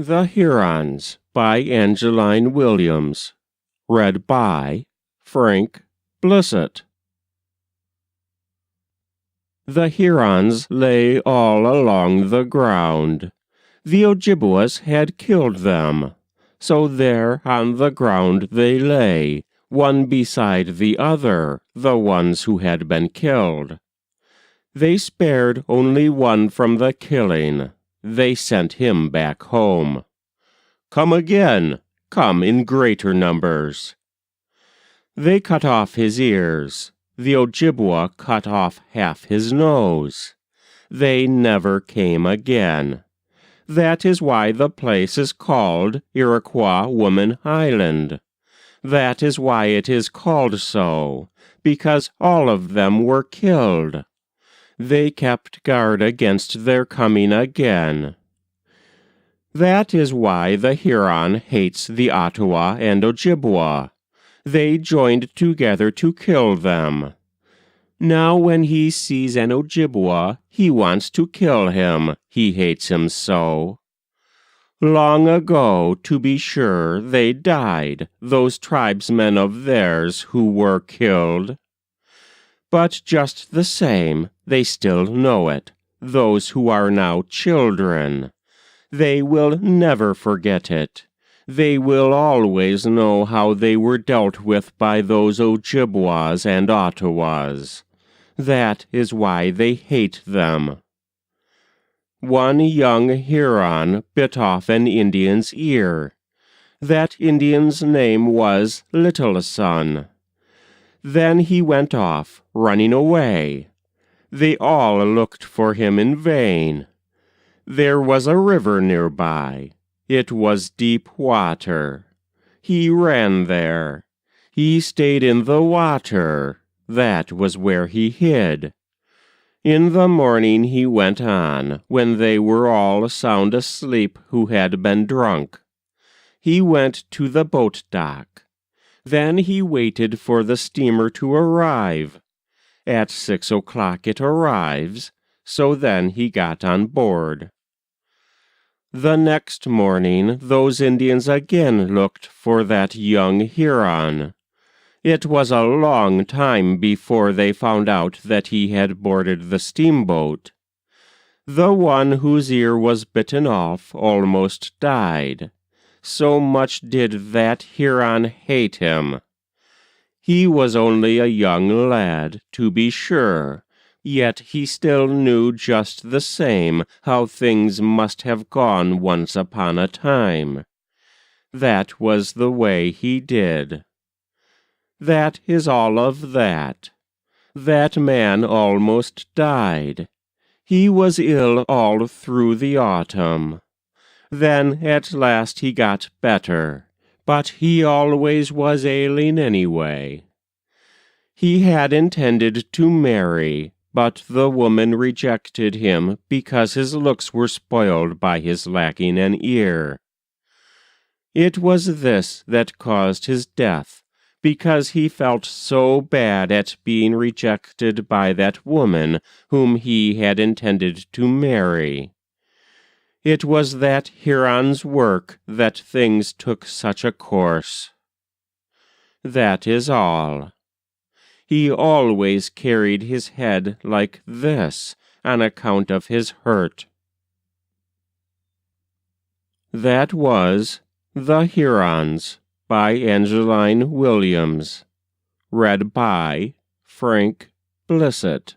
The Hurons by Angeline Williams. Read by Frank Blissett. The Hurons lay all along the ground. The Ojibwas had killed them, so there on the ground they lay, one beside the other, the ones who had been killed. They spared only one from the killing. They sent him back home. Come again, come in greater numbers. They cut off his ears. The Ojibwa cut off half his nose. They never came again. That is why the place is called Iroquois Woman Island. That is why it is called so, because all of them were killed. They kept guard against their coming again. That is why the Huron hates the Ottawa and Ojibwa. They joined together to kill them. Now when he sees an Ojibwa, he wants to kill him. He hates him so. Long ago, to be sure, they died, those tribesmen of theirs who were killed. But just the same, they still know it, those who are now children. They will never forget it. They will always know how they were dealt with by those Ojibwas and Ottawas. That is why they hate them. One young Huron bit off an Indian's ear. That Indian's name was Little Son. Then he went off, running away. They all looked for him in vain. There was a river nearby. It was deep water. He ran there. He stayed in the water. That was where he hid. In the morning he went on, when they were all sound asleep who had been drunk. He went to the boat dock. Then he waited for the steamer to arrive. At 6 o'clock it arrives, so then he got on board. The next morning those Indians again looked for that young Huron. It was a long time before they found out that he had boarded the steamboat. The one whose ear was bitten off almost died. So much did that Huron hate him. He was only a young lad, to be sure, yet he still knew just the same how things must have gone once upon a time. That was the way he did. That is all of that. That man almost died. He was ill all through the autumn. Then at last he got better, but he always was ailing anyway. He had intended to marry, but the woman rejected him because his looks were spoiled by his lacking an ear. It was this that caused his death, because he felt so bad at being rejected by that woman whom he had intended to marry. It was that Huron's work that things took such a course. That is all. He always carried his head like this on account of his hurt. That was The Hurons by Angeline Williams. Read by Frank Blissett.